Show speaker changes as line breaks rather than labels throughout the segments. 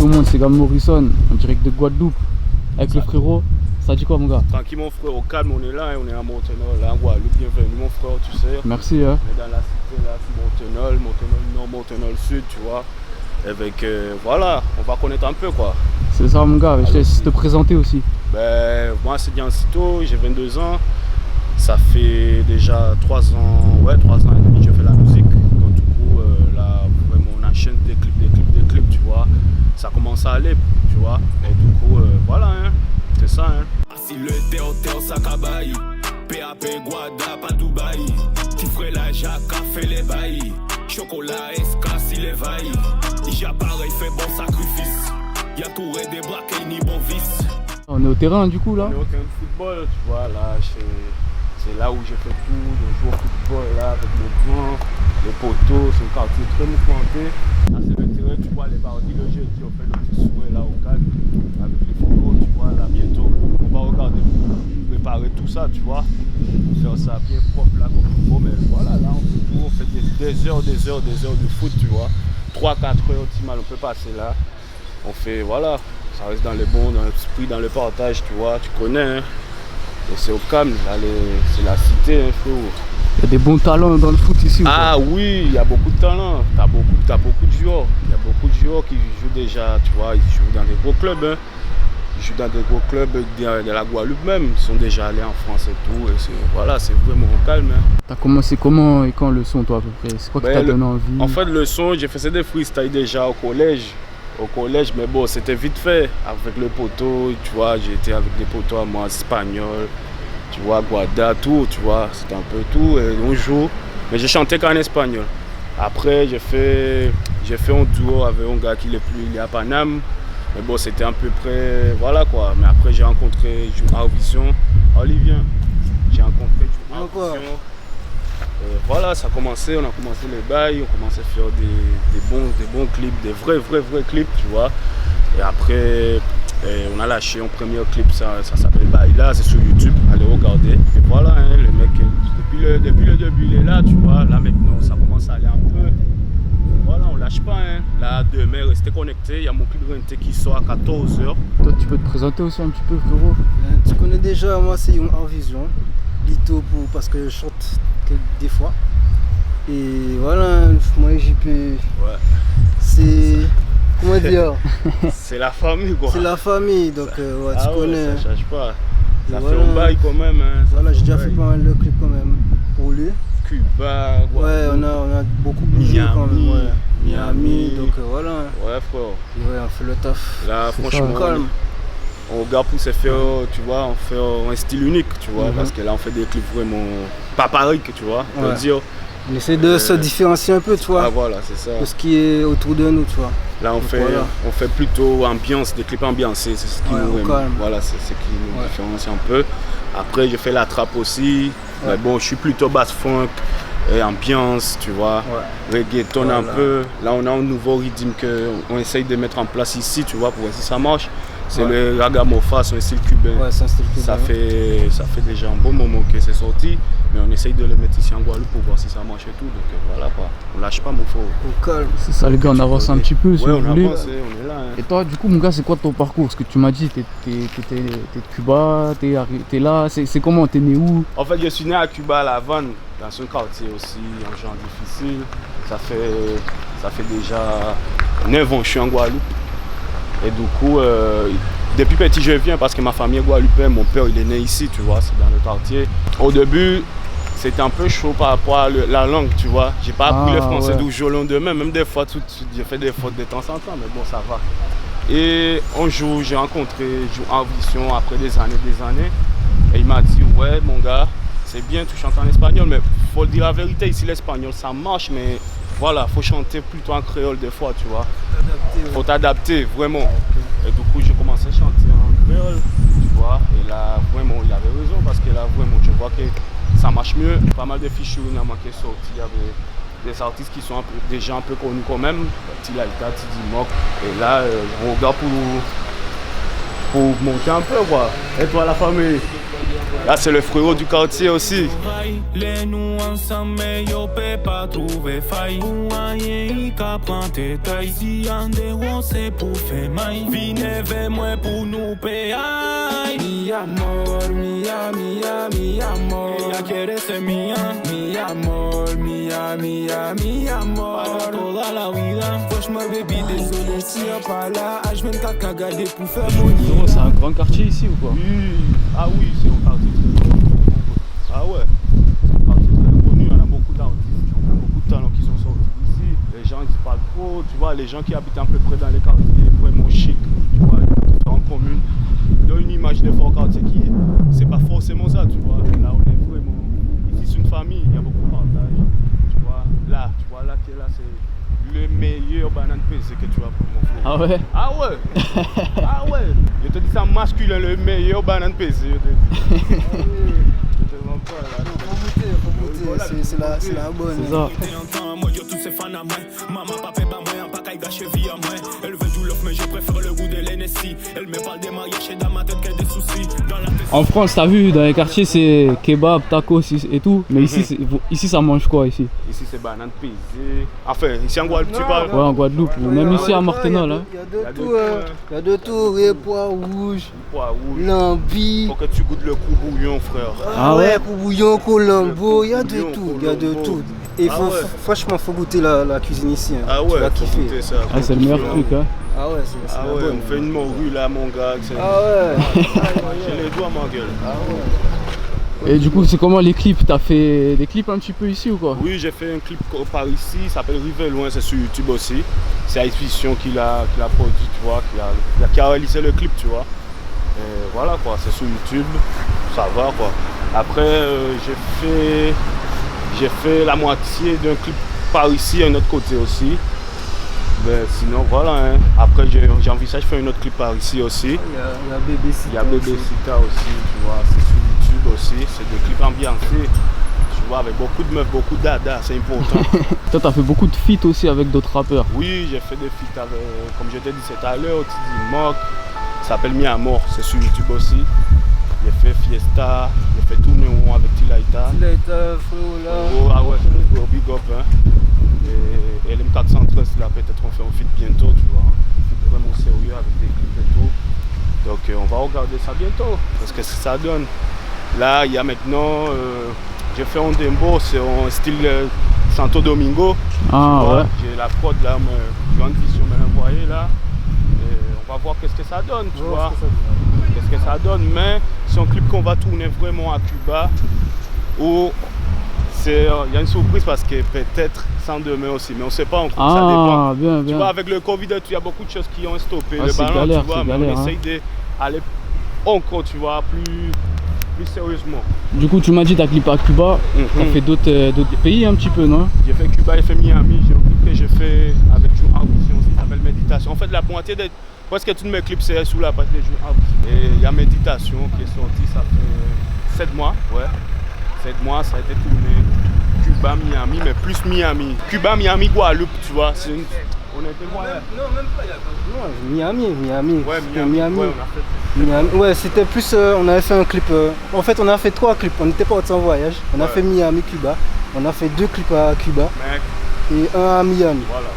tout le monde, c'est Gam Morrison, en direct de Guadeloupe, avec le frérot. Ça dit quoi, mon gars?
Tranquille, mon frère, au calme, on est là, on est à Montenol, là, en Guadeloupe, bienvenue, mon frère, tu sais.
Merci.
On est dans la cité, là, Montenol Nord, Montenol Sud, tu vois. Avec, voilà, on va connaître un peu, quoi.
C'est ça, mon gars, je te laisse te présenter aussi.
Ben, moi, c'est Diancito, j'ai 22 ans. Ça fait déjà 3 ans, ouais, 3 ans et demi que je fais la musique. Donc, du coup, là, vraiment, on enchaîne des clips, tu vois. Ça commence à aller, tu vois. Et du coup, voilà, hein, c'est ça, hein.
Si le Théo Sakabaï, PAP Guada, pas Dubaï. Qui ferait la Jacques, fait les baillis. Chocolat, escasse, il est vailli. J'appareil, fait bon sacrifice. Y'a touré des braquets, ni bon vice.
On est au terrain, du coup, là?
On est au terrain de football, tu vois, là, c'est là où j'ai fait tout. Je joue au football, là, avec les grands, les poteaux. C'est un quartier très mouvementé. Là, c'est le terrain, tu vois, les bardis, le jeudi, on fait le petit souhait, là, au calme. Avec les photos, tu vois, là, bientôt. On va regarder pour préparer tout ça, tu vois. Faire ça bien propre, là, comme il faut. Mais voilà, là, on fait tout. On fait des heures de foot, tu vois. 3-4 heures optimales, on peut passer là. On fait, voilà, ça reste dans le bon, dans l'esprit, dans le partage, tu vois, tu connais, hein. Et c'est au calme, là, c'est la cité, hein, frérot.
Il y a des bons talents dans le foot ici.
Ah oui, il y a beaucoup de talents, t'as beaucoup de joueurs. Il y a beaucoup de joueurs qui jouent déjà, tu vois, ils jouent dans des gros clubs, hein. Ils jouent dans des gros clubs de la Guadeloupe même, ils sont déjà allés en France et tout, et voilà, c'est vraiment au calme, hein.
T'as commencé comment et quand le son, toi, à peu près? C'est quoi qui t'a donné envie?
En fait, le son, j'ai fait des freestyles déjà au collège, mais bon, c'était vite fait avec le poteau, tu vois, j'ai été avec des poteaux à moi, espagnols, tu vois, Guada, tout, tu vois, c'était un peu tout, et on joue, mais j'ai chanté qu'en espagnol. Après, j'ai fait un duo avec un gars il est à Paname, mais bon, c'était à peu près, voilà quoi, mais après j'ai rencontré Vision, Olivier, j'ai rencontré Vision. Voilà, ça a commencé, on a commencé les bails, on commençait à faire des bons clips, des vrais clips, tu vois. Et après, on a lâché un premier clip, ça s'appelle Baila, c'est sur YouTube, allez regarder. Et voilà, hein, le mec, depuis le début, il est là, tu vois. Là maintenant, ça commence à aller un peu. Et voilà, on lâche pas, hein. Là, demain, restez connectés, il y a mon clip Renté qui sort à 14h.
Toi, tu peux te présenter aussi un petit peu, frérot?
Tu connais déjà, moi c'est Young Vision. Lito parce que je chante des fois. Et voilà, moi JP,
Ouais.
c'est, comment dire,
C'est la famille, quoi.
c'est la famille, donc ouais, tu connais.
Ça change pas. Ça
Et
fait
voilà.
un bail quand même, hein.
Voilà, j'ai déjà fait pas mal de clips quand même pour lui.
Cuba,
Ouais, on a beaucoup bougé quand même. Ouais. Miami, donc voilà.
Ouais, frère.
Et ouais, on fait le taf.
Là,
C'est
franchement,
Calme.
on regarde pour se faire, tu vois, on fait un style unique, tu vois, parce que là, on fait des clips vraiment pas pareils, tu vois, on peut
Ouais.
dire.
On essaie de se différencier un peu, tu vois,
Ah, voilà, c'est ça.
de ce qui est autour de nous, tu vois.
Là,
Donc, voilà.
on fait plutôt ambiance, des clips ambiancés, c'est ce qui
Ouais,
nous,
au calme.
voilà, c'est ce qui nous
Ouais.
différencie un peu. Après, je fais la trappe aussi,
Ouais.
mais bon, je suis plutôt basse funk. Et ambiance, tu vois, reggaeton un
Voilà.
peu. Là, on a un nouveau rythme qu'on essaye de mettre en place ici, tu vois, pour voir si ça marche. C'est le ragamuffin, c'est un style cubain.
Ouais, c'est un style cubain.
Ça fait déjà un bon moment que c'est sorti, mais on essaye de le mettre ici en Guadeloupe pour voir si ça marche et tout. Donc voilà quoi, on lâche pas mon faux.
Au calme.
C'est ça, les gars, on avance un petit peu, si
Ouais,
vous
on
voulez.
avance, on est là. Hein.
Et toi, du coup, mon gars, c'est quoi ton parcours? Parce que tu m'as dit, t'es de Cuba, t'es là, c'est comment? T'es né où?
En fait, je suis né à Cuba, à La Havane, dans un quartier aussi, un genre difficile. Ça fait déjà 9 ans que je suis en Guadeloupe. Et du coup, depuis petit, je viens parce que ma famille est guadeloupéenne. Mon père, il est né ici, tu vois, c'est dans le quartier. Au début, c'était un peu chaud par rapport à la langue, tu vois. J'ai pas appris le français du jour au lendemain. Même des fois, j'ai fait des fautes de temps en temps, mais bon, ça va. Et un jour, j'ai rencontré Vision après des années. Et il m'a dit, ouais, mon gars, c'est bien, tu chantes en espagnol, mais faut dire la vérité, ici, l'espagnol, ça marche, mais voilà, faut chanter plutôt en créole des fois, tu vois. Faut t'adapter, vraiment. Et du coup, j'ai commencé à chanter en créole, tu vois. Et là, vraiment, il avait raison, parce que là, vraiment, je vois que ça marche mieux. Pas mal de fichus qui sont sortis. Il y avait des artistes qui sont déjà un peu connus quand même. Tilaïta, Tidi Mok. Et là, on regarde pour monter un peu, quoi. Et toi, la famille? Là, c'est le frérot du quartier aussi.
Les nous ensemble, mais yo peut pas trouver faille. Pour rien, il prend tes tailles. Si en déron, c'est pour faire maille. Venez vers moi pour nous payer. Mi amor, mi amor. Ella quiere ser mía. Mi amor, mi amor. Para toda la vida. Franchement, baby, désolé si y'a pas là. H24 qu'a gardé pour faire mon
Gros, c'est un grand quartier ici ou quoi?
Oui, ah oui, c'est un quartier très connu. Ah ouais, c'est un quartier très connu. Il y en a beaucoup d'artistes, il y a beaucoup de talents qui sont sortis d'ici. Les gens ils parlent trop, tu vois, les gens qui habitent à peu près dans les quartiers vraiment chic, tu vois, différentes communes. Ils ont une image de fort quartier qui c'est pas forcément ça, tu vois. Là, on est vraiment. Ici, c'est une famille, il y a beaucoup de partage. Tu vois, là, tu es là, c'est le meilleur banane PC que tu as pour mon frère.
Ah ouais?
Ah ouais. Ah ouais. Je te dis ça masculin, le meilleur banane PC. Je te dis. Je te mens pas là.
Faut goûter, c'est la bonne.
C'est ça.
Moi, je tous ces fans à moi. Maman, papa, moi, un pacaille gâché vie à moi. Elle veut tout l'offre, mais je préfère le goût de l'NSI. Elle me parle des mariages chez dans ma tête qu'elle a des soucis. Dans la tête.
En France, t'as vu, dans les quartiers, c'est kebab, tacos et tout. Mais ici, ça mange quoi ici?
Ici, c'est banane PC. Enfin, ici en Guadeloupe, tu parles?
Ouais, en Guadeloupe, ou même ici à Martenol. Hein.
Il y a de tout, les pois rouges,
Pois rouge.
lambi.
Faut que tu goûtes le coup bouillon, frère.
Ah ouais?
Pour bouillon, colombo, il y a de
Bouillon,
tout, il y a de
colombo.
tout. Et
Ah ouais.
franchement, faut goûter la cuisine ici. Hein.
Ah ouais,
Tu vas
faut
kiffer.
goûter ça.
Ah, c'est le meilleur truc. Hein.
Ah ouais, c'est
Ah
la
ouais,
bonne.
on fait une morue là, mon gars.
Ah ouais.
J'ai les doigts, ma gueule.
Ah ouais.
Et du coup, c'est comment les clips? T'as fait des clips un petit peu ici ou quoi?
Oui, j'ai fait un clip par ici, il s'appelle Rive Loin, c'est sur YouTube aussi. C'est Expedition qui l'a produit, tu vois, qui a réalisé le clip, tu vois. Et voilà quoi, c'est sur YouTube, ça va quoi. Après, j'ai fait la moitié d'un clip par ici, un autre côté aussi. Mais sinon, voilà, hein. Après, j'envisage de faire un autre clip par ici aussi.
Il y a Bébé Sita.
Il y a Bébé Sita aussi, tu vois, c'est sur YouTube aussi. C'est des clips ambiancés, tu vois, avec beaucoup de meufs, beaucoup de dada, c'est important.
Toi, t'as fait beaucoup de feats aussi avec d'autres rappeurs.
Oui, j'ai fait des feats avec, comme je t'ai dit tout à l'heure, Tizi Mock, ça s'appelle Mi Amor, c'est sur YouTube aussi. J'ai fait Fiesta, j'ai fait Tournéon avec Tilaïta.
Tilaïta, Frola.
Oh, ah ouais, c'est le big up, hein. Et LM413, là, peut-être on fait un feat bientôt, tu vois. Un feat vraiment sérieux avec des clips et tout. Donc on va regarder ça bientôt, parce que ça donne. Là, il y a maintenant, j'ai fait un dembo, c'est en style Santo Domingo.
Ah ouais.
J'ai la prod là, je viens de vision me l'envoyer là. Et on va voir qu'est-ce que ça donne, tu vois. Qu'est-ce que ça donne, mais c'est un clip qu'on va tourner vraiment à Cuba, où il y a une surprise parce que peut-être sans demain aussi, mais on ne sait pas encore, ça dépend.
Bien,
Tu
bien.
vois, avec le Covid, il y a beaucoup de choses qui ont stoppé
Ah,
le
c'est
ballon,
galère,
tu vois,
c'est
mais
galère,
on
hein.
essaye d'aller encore, tu vois, plus sérieusement.
Du coup, tu m'as dit t'as clippé à Cuba, t'as fait d'autres pays un petit peu, non?
J'ai fait Cuba, j'ai fait Miami, j'ai un clip que j'ai fait avec Joe House aussi, ça s'appelle Méditation. En fait, la moitié de presque tous mes clips, c'est sous la page de Joe House. Et il y a Méditation qui est sorti, ça fait 7 mois, ouais. 7 mois, ça a été tourné Cuba, Miami, mais plus Miami. Cuba, Miami, Guadeloupe, tu vois. On était loin.
Non, même pas, il y a pas Miami.
Ouais,
C'était
Miami. Ouais, on a fait.
Miami. Ouais, c'était plus. On avait fait un clip. En fait, on a fait 3 clips. On n'était pas en voyage. On a fait Miami, Cuba. On a fait 2 clips à Cuba
Mec,
et un à Miami.
voilà.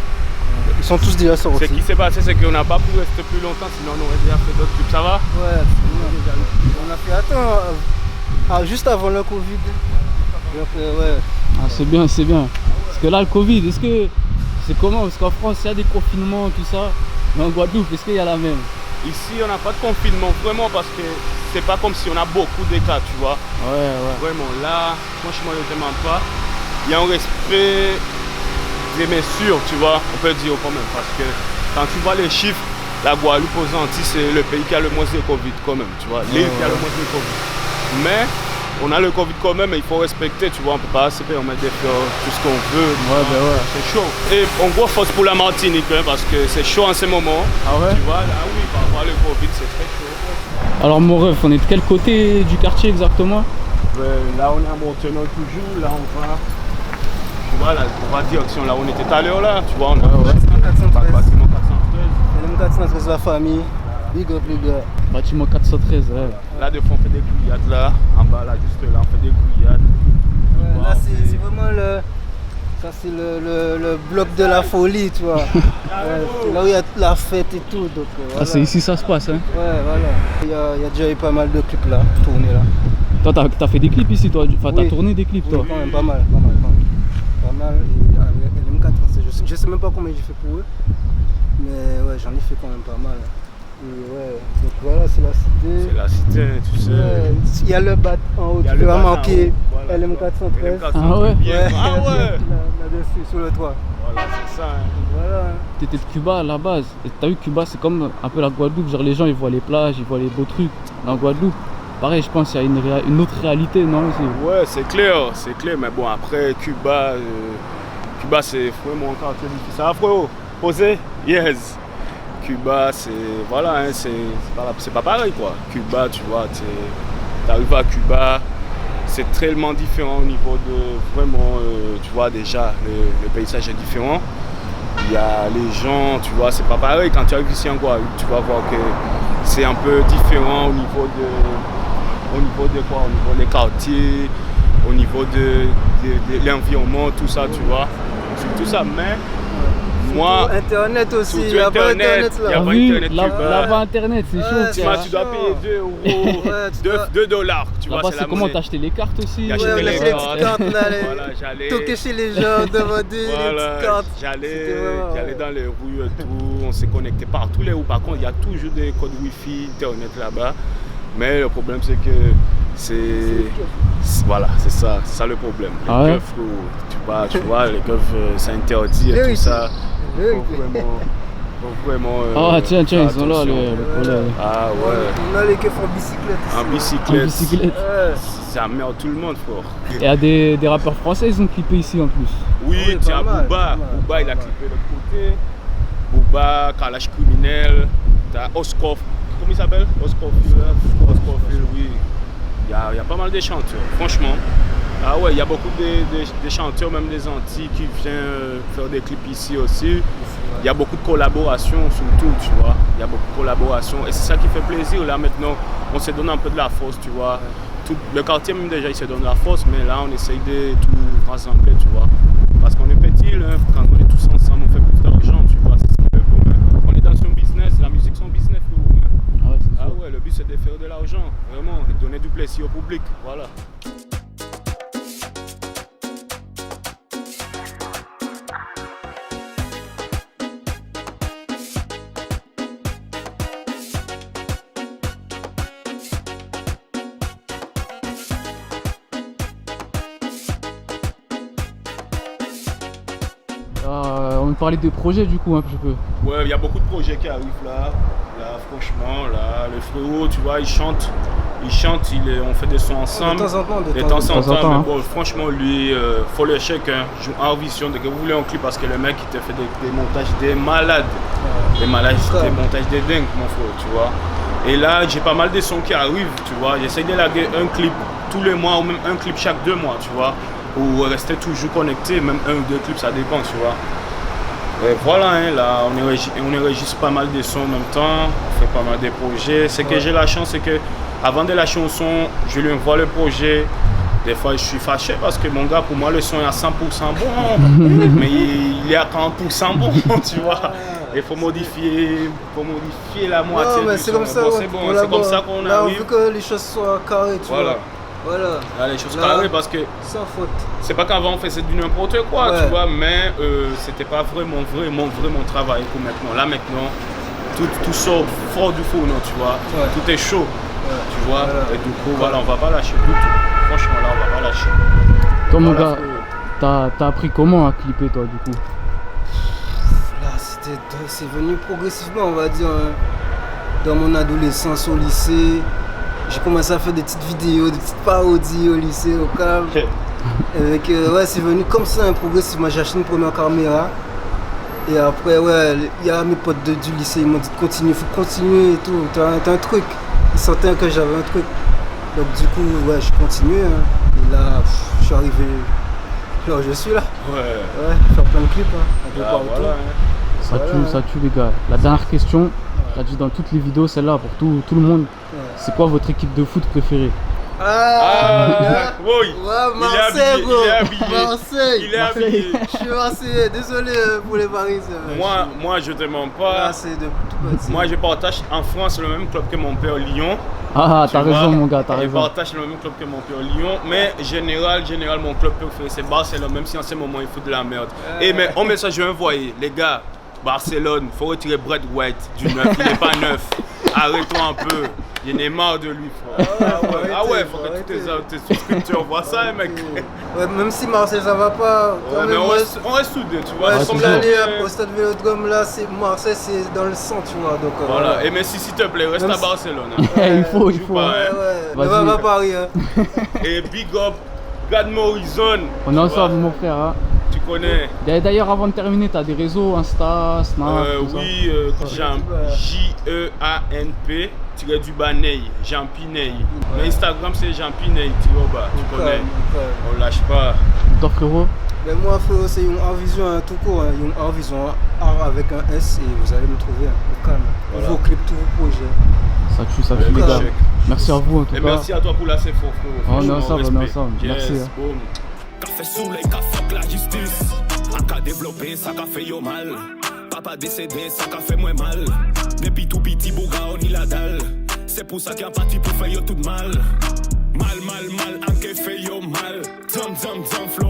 Ils sont tous déjà sortis.
Ce qui s'est passé, c'est qu'on n'a pas pu rester plus longtemps, sinon on aurait déjà fait d'autres clips. Ça va?
Ouais, on a fait. Juste avant le Covid. Donc, ouais.
Ah, c'est bien, c'est bien. Parce que là, le Covid, est-ce que c'est comment? Parce qu'en France, il y a des confinements, tout ça. Mais en Guadeloupe, est-ce qu'il y a la même?
Ici, on n'a pas de confinement, vraiment, parce que c'est pas comme si on a beaucoup de cas, tu vois.
Ouais.
Vraiment, là, franchement, je ne demande pas. Il y a un respect des mesures, tu vois, on peut dire quand même. Parce que quand tu vois les chiffres, la Guadeloupe aux Antilles, c'est le pays qui a le moins de Covid quand même, tu vois. L'île qui a le moins de Covid. Mais on a le Covid quand même et il faut respecter, tu vois. On ne peut pas se permettre de faire tout ce qu'on veut.
Ouais.
C'est chaud. Et en gros, force pour la Martinique, hein, parce que c'est chaud en ce moment.
Ah ouais?
Tu vois, là, oui, par rapport à le Covid, c'est très chaud.
Alors, mon ref, on est de quel côté du quartier exactement?
Là, on est à Montenot toujours. Là, on va. Tu vois, là, on va direction là où on était tout à l'heure, là. Tu vois, on a
Ouais.
bâtiment 413.
LM413, la famille. Big up les gars.
Bâtiment 413, ouais.
Là, des fois, on fait des couillades là. En bas, là, juste là, on fait des couillades.
Ouais,
Wow,
là c'est vraiment le. Ça c'est le bloc de la folie, tu vois. C'est là où il y a la fête et tout. Donc, voilà.
Ah, c'est ici ça se passe, hein.
Ouais, voilà. Il y a déjà eu pas mal de clips là, tournés là.
Toi, t'as fait des clips ici, toi. Enfin,
Oui.
t'as tourné des clips, toi.
Oui, quand même, pas mal. Pas mal. Et avec LM4, je sais même pas combien j'ai fait pour eux. Mais ouais, j'en ai fait quand même pas mal. Et ouais, donc voilà, c'est la cité.
C'est la cité, tu sais.
Ouais, il y a le bat en haut,
Il y a
tu
le
peux
bat en
marquer
haut, voilà.
LM413.
Ah ouais?
Ah ouais.
Là-dessus, sur le toit.
Voilà, c'est ça. Hein.
Voilà.
T'étais de Cuba à la base. Et t'as vu, Cuba, c'est comme un peu la Guadeloupe. Genre, les gens, ils voient les plages, ils voient les beaux trucs. En Guadeloupe, pareil, je pense qu'il y a une autre réalité, non aussi.
Ouais, c'est clair. Mais bon, après, Cuba, c'est vraiment un quartier difficile. Ça va, frérot? Posé? Yes. Cuba, c'est. Voilà, hein, c'est pas pareil, quoi. Cuba, tu vois, t'arrives à Cuba, c'est tellement différent au niveau de. Vraiment, tu vois, déjà, le paysage est différent. Il y a les gens, tu vois, c'est pas pareil. Quand tu arrives ici en Guadeloupe, tu vas voir que c'est un peu différent au niveau de quoi? Au niveau des quartiers, au niveau de l'environnement, tout ça, tu vois. C'est tout ça, mais moi.
Internet aussi,
Surtout
il y a pas Internet
il y a
là.
pas
T'as vu,
Internet Cuba.
là-bas, Internet, c'est
Ouais,
chaud.
Tu
c'est
vois,
quoi.
tu dois payer 2 euros,
Ouais, tu dois-
2 dollars, tu vois,
Là-bas,
c'est
c'est
la
comment
monnaie.
t'as acheté les cartes aussi?
J'ai acheté
Ouais, on
les
achetait les
cartes.
petites cartes là,
Voilà, j'allais.
toquer chez les gens, demander les
Voilà,
petites cartes.
j'allais
C'était vraiment,
j'allais
ouais.
dans les rues et tout, on s'est connecté partout les rues. Par contre, il y a toujours des codes Wi-Fi, Internet là-bas. Mais le problème, c'est que voilà, c'est ça le problème. Les
Ah ouais?
keufs, tu vois, les keufs, c'est interdit et tout
Vérité.
ça.
Vérité.
Faut vraiment.
Ah, tiens,
faire
ils sont là,
attention.
le collègue.
Ah ouais.
On a les keufs en bicyclette aussi.
En
En
bicyclette,
bicyclette.
Ouais.
ça merde tout le monde, frère.
Et il y a des rappeurs français, ils ont clippé ici en plus.
Oui,
Oui,
tu as
pas mal,
Booba.
pas mal,
Booba, il a
pas mal.
clippé de l'autre côté. Booba, Kalash Criminel. Tu as Oscoff. Comment il s'appelle? Oscoffil, oui. Il y a pas mal de chanteurs, franchement. Ah ouais, il y a beaucoup de chanteurs, même des Antilles, qui viennent faire des clips ici aussi. Il y a beaucoup de collaborations, surtout, tu vois. Il y a beaucoup de collaborations. Et c'est ça qui fait plaisir. Là, maintenant, on se donne un peu de la force, tu vois. Tout, le quartier, même déjà, il se donne de la force. Mais là, on essaye de tout rassembler, tu vois. Parce qu'on est petit, là, quand on est tous ensemble, on fait plus d'argent, tu vois. C'est ça le commun. On est dans son business. La musique, c'est un business, le commun.
Ah ouais, c'est
Ah
sûr.
ouais, le but, c'est de faire de l'argent, vraiment. Et de donner du plaisir au public, voilà.
On me parlait des projets du coup un petit peu.
Ouais, il y a beaucoup de projets qui arrivent là. Là, franchement, là, le frérot, tu vois, il chante, on fait des sons ensemble.
De temps en temps,
De temps en temps,
temps,
mais
hein.
bon, franchement, lui, faut le check, hein. En vision de que vous voulez un clip parce que le mec, il te fait des montages des malades. Des malades, des montages des dingues, mon frère, tu vois. Et là, j'ai pas mal de sons qui arrivent, tu vois. J'essaie de laguer un clip tous les mois ou même un clip chaque 2 mois, tu vois. Ou rester toujours connecté, même 1 ou 2 clips, ça dépend, tu vois. Et voilà, hein, là, on enregistre pas mal de sons en même temps, on fait pas mal de projets. Ce que j'ai la chance, c'est que avant de lâcher un son, je lui envoie le projet. Des fois, je suis fâché parce que mon gars, pour moi, le son est à 100% bon, mais il est à 40% bon, tu vois. Il faut modifier la moitié.
Non, mais
du
c'est
son.
comme ça,
Bon,
ouais,
c'est bon,
on
c'est comme
collabore.
ça qu'on
Là, on
arrive.
veut que les choses soient carrées, tu
Voilà.
vois. Voilà.
Là, les choses
Là,
carrées parce que
sans faute.
c'est pas qu'avant on faisait du n'importe quoi,
Ouais.
tu vois, mais c'était pas vraiment mon travail pour maintenant. Là maintenant, tout sort fort du fourneau, tu vois.
Ouais.
Tout est chaud, tu vois.
Voilà.
Et du coup, voilà, on va pas lâcher du tout. Franchement, là, on va pas lâcher.
Toi mon
Voilà,
gars,
frérot.
t'as appris comment à clipper toi du coup?
Là, c'est venu progressivement, on va dire. Hein. Dans mon adolescence au lycée, j'ai commencé à faire des petites vidéos, des petites parodies au lycée, au calme. Avec, ouais, c'est venu comme ça, hein, progressivement. J'ai acheté une première caméra. Et après, ouais, il y a mes potes du lycée, ils m'ont dit de continuer, il faut continuer et tout. T'as un truc. Ils sentaient que j'avais un truc. Donc du coup, ouais, je continuais. Hein. Et là, je suis arrivé. Là, je suis là.
Ouais.
Ouais, faire plein de clips, hein, un peu
Là,
partout.
voilà, hein.
Ça
Voilà,
tue,
hein.
ça tue les gars. La dernière question, T'as dit dans toutes les vidéos, celle-là, pour tout le monde.
Ouais.
C'est quoi votre équipe de foot préférée?
Oui.
Ouais, Marseille, bro.
Il est habillé.
Marseille.
Il est habillé.
Je suis Marseillais, désolé pour les Parisiens.
Moi, je te mens pas.
Là, c'est de tout petit.
Moi, je partage en France le même club que mon père, Lyon.
Ah, t'as
Tu vois,
raison, mon gars, t'as
Je
raison.
partage le même club que mon père, Lyon. Mais général, mon club préféré, c'est Barcelone, même si en ce moment, il fout de la merde. Et mais un message, je vais envoyer. Les gars, Barcelone, faut retirer Brett White du neuf. Il n'est pas neuf. Arrête-toi un peu. J'en ai marre de lui, frère. Ah ouais, faut que tes souscripteurs voient ça, mec.
Ouais, même si Marseille ça va pas.
Ouais, mais on reste soudés, tu vois.
Ouais,
comme
comme l'année au stade Vélodrome, là, Marseille c'est dans le sang, tu vois. Donc,
Voilà, et mais s'il te plaît, reste
Même
à
si-
Barcelone.
Il faut.
pas,
Ouais,
hein.
ouais. Ne
Vas-y.
va pas Paris, hein.
Et big up, God Morrison.
On est ensemble, mon frère. Hein.
Tu connais.
D'ailleurs, avant de terminer, t'as des réseaux, Insta, Snap, tout ça.
Oui, Jean-P _Ney, Jean Piney. Mais Instagram c'est Jean Piney, tu connais. On lâche pas.
Toi, frérot?
Ben moi, frérot, c'est Young Art Vision, hein, tout court. Young Art Vision, art avec un S, et vous allez me trouver, hein, au calme.
Voilà.
Vos clips, tous vos projets.
Ça tue, les gars. Merci à vous, en tout
Et
cas.
merci à toi pour la CFO, frérot.
On est
Franchement,
ensemble,
respect.
Merci.
Yes, boom.
Café sous les qu'a fuck la justice. A qu'a développé, ça qu'a fait yo mal. Papa décédé, ça qu'a fait moins mal. Depuis tout petit, bouga, on y la dalle. C'est pour ça qu'il y a parti pour faire yo tout mal. Mal, en qu'est fait yo mal. Zam, flow